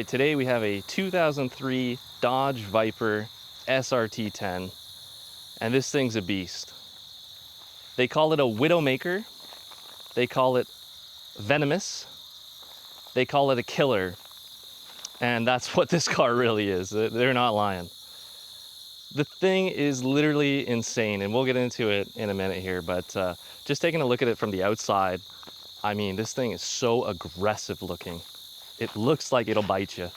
right, today we have a 2003 Dodge Viper SRT10, and this thing's a beast. They call it a Widowmaker, they call it venomous, they call it a killer, and that's what this car really is. They're not lying. The thing is literally insane, and we'll get into it in a minute here, but just taking a look at it from the outside, I mean, this thing is so aggressive looking. It looks like it'll bite you.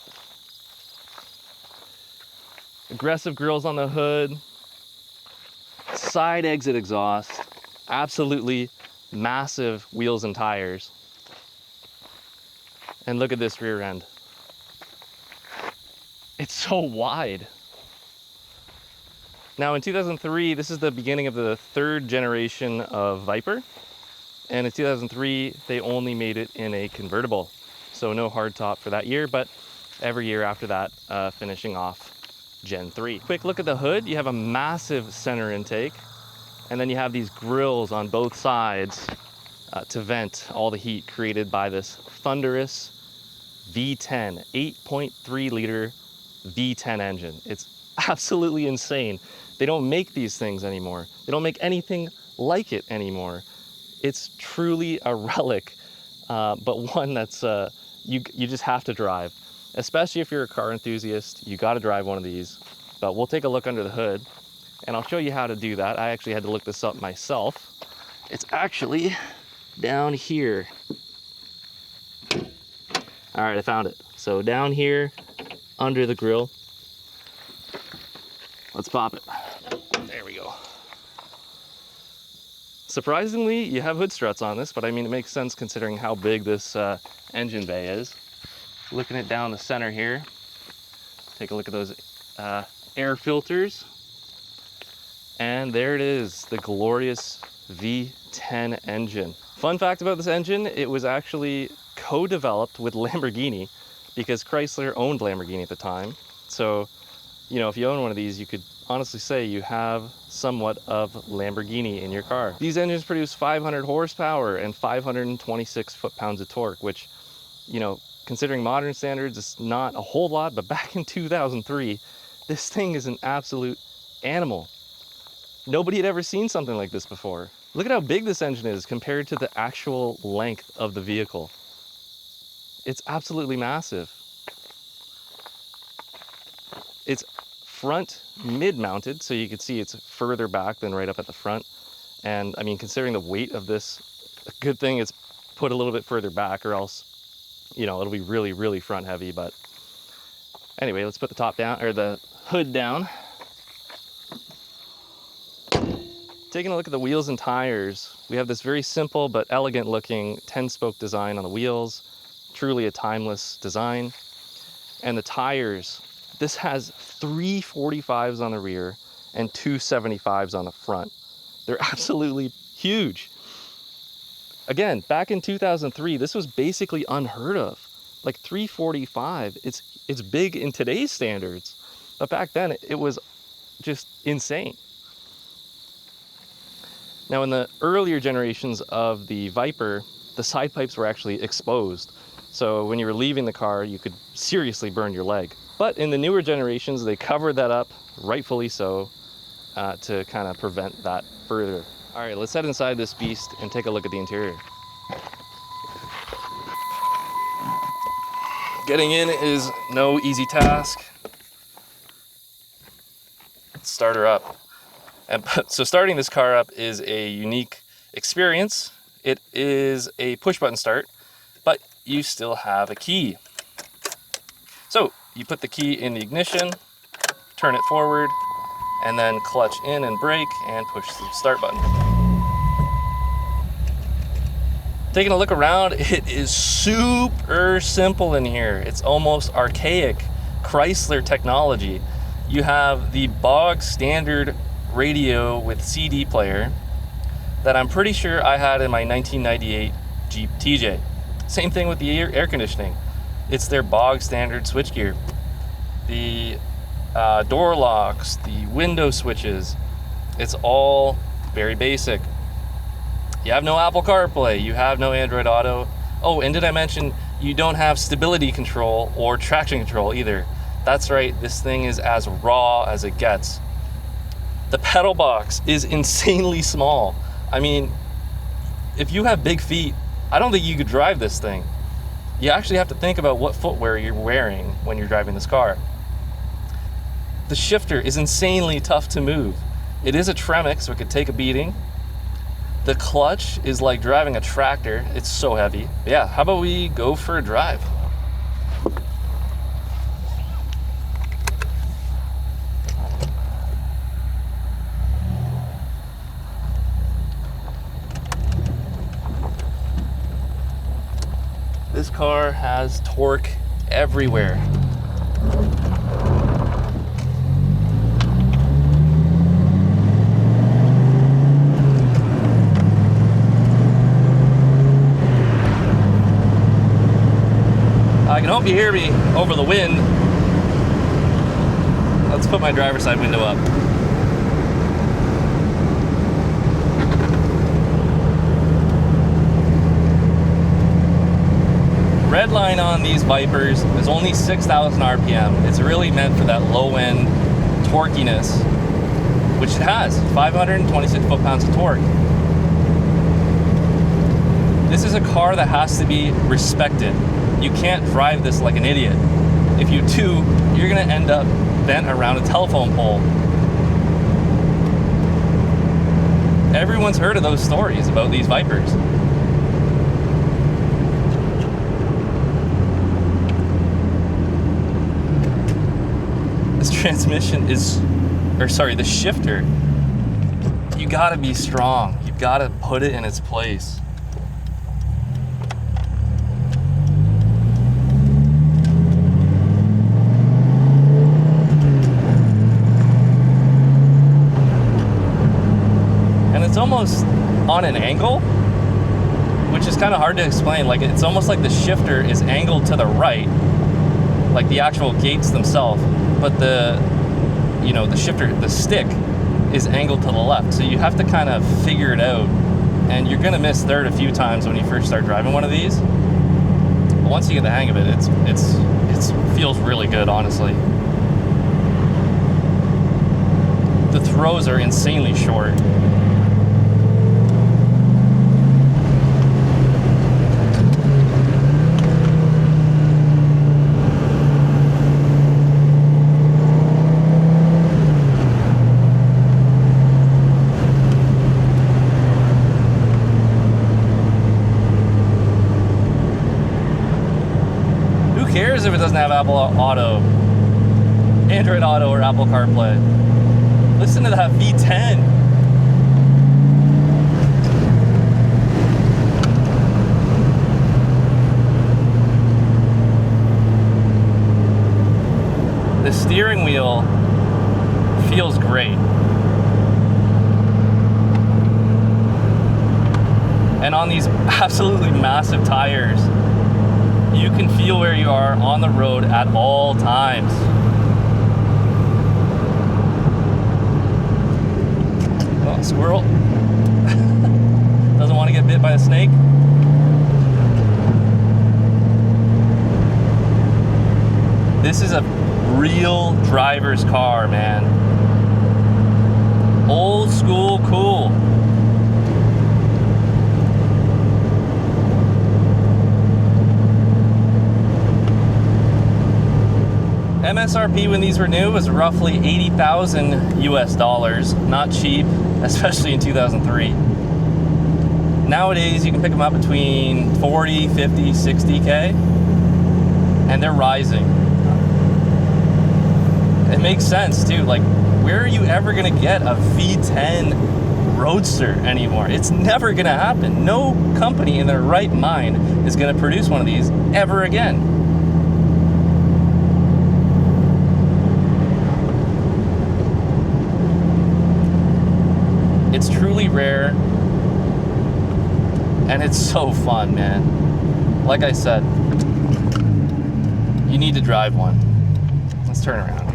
Aggressive grills on the hood, side exit exhaust, absolutely massive wheels and tires. And look at this rear end. It's so wide. Now in 2003, this is the beginning of the third generation of Viper. And in 2003, they only made it in a convertible. So no hardtop for that year, but every year after that, finishing off Gen 3. Quick look at the hood. You have a massive center intake, and then you have these grills on both sides to vent all the heat created by this thunderous V10, 8.3 liter V10 engine. It's absolutely insane. They don't make these things anymore. They don't make anything like it anymore. It's truly a relic, but one that's you just have to drive, especially if you're a car enthusiast. You got to drive one of these. But we'll take a look under the hood, and I'll show you how to do that. I actually had to look this up myself. It's actually down here. All right, I found it. So down here under the grill. Let's pop it. There we go. Surprisingly, you have hood struts on this, but I mean, it makes sense considering how big this engine bay is. Looking it down the center here, take a look at those air filters. And there it is, the glorious V10 engine. Fun fact about this engine, it was actually co-developed with Lamborghini because Chrysler owned Lamborghini at the time. So, you know, if you own one of these, you could honestly say you have somewhat of Lamborghini in your car. These engines produce 500 horsepower and 526 foot-pounds of torque, which, you know, considering modern standards, it's not a whole lot, but back in 2003, this thing is an absolute animal. Nobody had ever seen something like this before. Look at how big this engine is compared to the actual length of the vehicle. It's absolutely massive. It's front mid-mounted, so you can see it's further back than right up at the front. And I mean, considering the weight of this, a good thing it's put a little bit further back, or else, you know, it'll be really, really front heavy. But anyway, let's put the top down, or the hood down. Taking a look at the wheels and tires, we have this very simple but elegant looking 10-spoke design on the wheels, truly a timeless design. And the tires, this has 3 45s on the rear and 2 75s on the front. They're absolutely huge. Again, back in 2003, this was basically unheard of. Like 345, it's big in today's standards, but back then it was just insane. Now in the earlier generations of the Viper, the side pipes were actually exposed. So when you were leaving the car, you could seriously burn your leg. But in the newer generations, they covered that up, rightfully so, to kind of prevent that further. All right, let's head inside this beast and take a look at the interior. Getting in is no easy task. Let's start her up. And so starting this car up is a unique experience. It is a push button start, but you still have a key. So you put the key in the ignition, turn it forward, and then clutch in and brake and push the start button. Taking a look around, it is super simple in here. It's almost archaic Chrysler technology. You have the bog standard radio with CD player that I'm pretty sure I had in my 1998 Jeep TJ. Same thing with the air conditioning. It's their bog standard switchgear. The door locks, the window switches, it's all very basic. You have no Apple CarPlay, you have no Android Auto. Oh, and did I mention you don't have stability control or traction control either. That's right, this thing is as raw as it gets. The pedal box is insanely small. I mean, if you have big feet, I don't think you could drive this thing. You actually have to think about what footwear you're wearing when you're driving this car. The shifter is insanely tough to move. It is a Tremec, so it could take a beating. The clutch is like driving a tractor. It's so heavy. Yeah, how about we go for a drive? This car has torque everywhere. I can hope you hear me over the wind. Let's put my driver's side window up. Red line on these Vipers is only 6,000 RPM. It's really meant for that low-end torquiness, which it has, 526 foot-pounds of torque. This is a car that has to be respected. You can't drive this like an idiot. If you do, you're gonna end up bent around a telephone pole. Everyone's heard of those stories about these Vipers. This transmission is, the shifter, you gotta be strong. You gotta put it in its place. It's almost on an angle, which is kind of hard to explain. Like, it's almost like the shifter is angled to the right, like the actual gates themselves, but the shifter, the stick, is angled to the left. So you have to kind of figure it out, and you're gonna miss third a few times when you first start driving one of these. But once you get the hang of it, it feels really good, honestly. The throws are insanely short. Cares if it doesn't have Apple Auto, Android Auto, or Apple CarPlay. Listen to that V10. The steering wheel feels great. And on these absolutely massive tires, you can feel where you are on the road at all times. Oh, squirrel. Doesn't want to get bit by a snake. This is a real driver's car, man. Old school cool. MSRP when these were new was roughly 80,000 US dollars. Not cheap, especially in 2003. Nowadays, you can pick them up between 40, 50, 60K, and they're rising. It makes sense too. Like, where are you ever gonna get a V10 Roadster anymore? It's never gonna happen. No company in their right mind is gonna produce one of these ever again. It's truly rare, and it's so fun, man. Like I said, you need to drive one. Let's turn around here.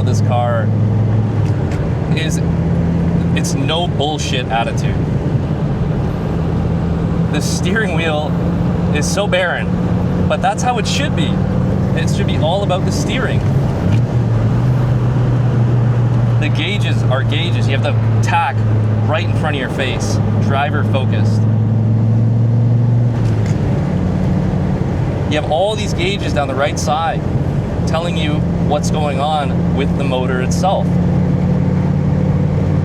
about this car is it's no bullshit attitude. The steering wheel is so barren, but that's how it should be. It should be all about the steering. The gauges are gauges. You have the tack right in front of your face, driver focused. You have all these gauges down the right side telling you what's going on with the motor itself.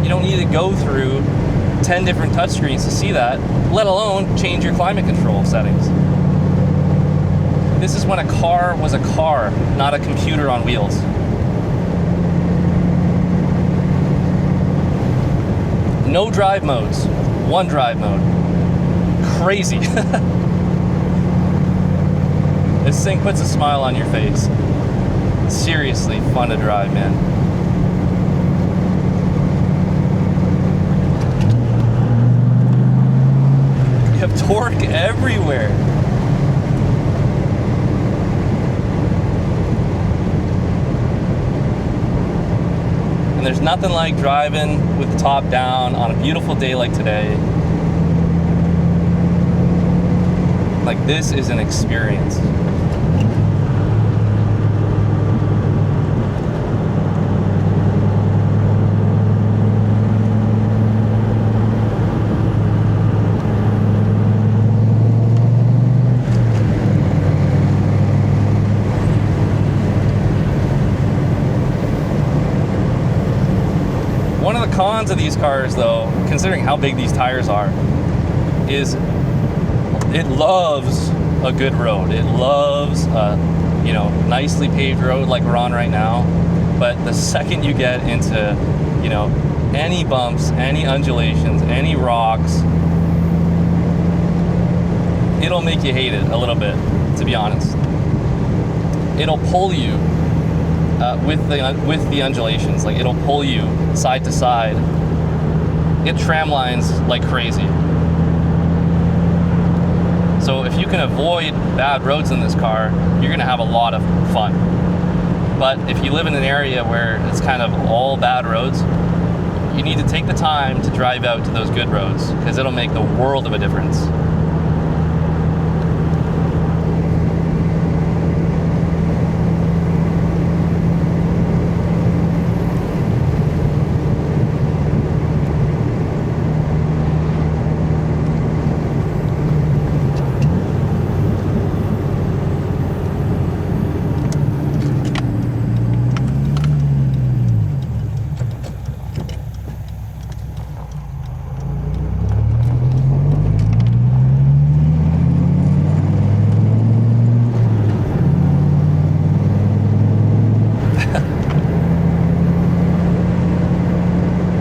You don't need to go through 10 different touchscreens to see that, let alone change your climate control settings. This is when a car was a car, not a computer on wheels. No drive modes, one drive mode. Crazy. This thing puts a smile on your face. Seriously fun to drive, man. You have torque everywhere. And there's nothing like driving with the top down on a beautiful day like today. Like, this is an experience. One of the cons of these cars, though, considering how big these tires are, is it loves a good road. It loves a, nicely paved road like we're on right now. But the second you get into, any bumps, any undulations, any rocks, it'll make you hate it a little bit, to be honest. It'll pull you with the undulations. Like, it'll pull you side to side. It tram lines like crazy. So if you can avoid bad roads in this car, you're gonna have a lot of fun. But if you live in an area where it's kind of all bad roads, you need to take the time to drive out to those good roads, because it'll make the world of a difference.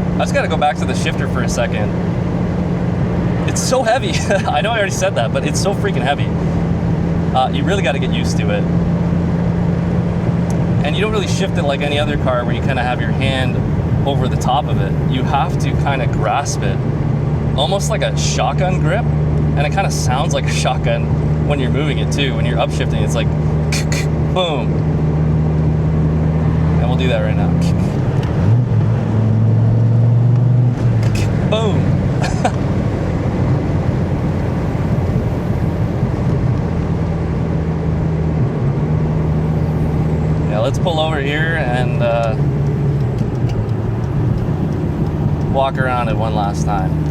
I just gotta go back to the shifter for a second. It's so heavy. I know I already said that, but it's so freaking heavy. You really gotta get used to it. And you don't really shift it like any other car where you kind of have your hand over the top of it. You have to kind of grasp it, almost like a shotgun grip. And it kind of sounds like a shotgun when you're moving it too. When you're upshifting, it's like boom. And we'll do that right now. Boom. Yeah, let's pull over here and walk around it one last time.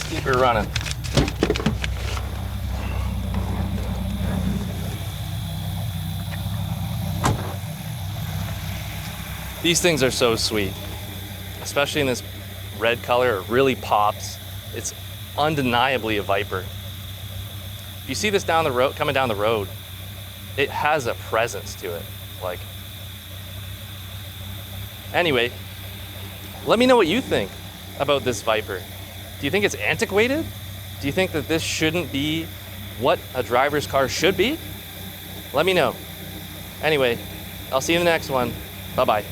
Keep her running. These things are so sweet, especially in this red color. It really pops. It's undeniably a Viper. If you see this down the road, coming down the road, it has a presence to it. Like, anyway, let me know what you think about this Viper. Do you think it's antiquated? Do you think that this shouldn't be what a driver's car should be? Let me know. Anyway, I'll see you in the next one. Bye-bye.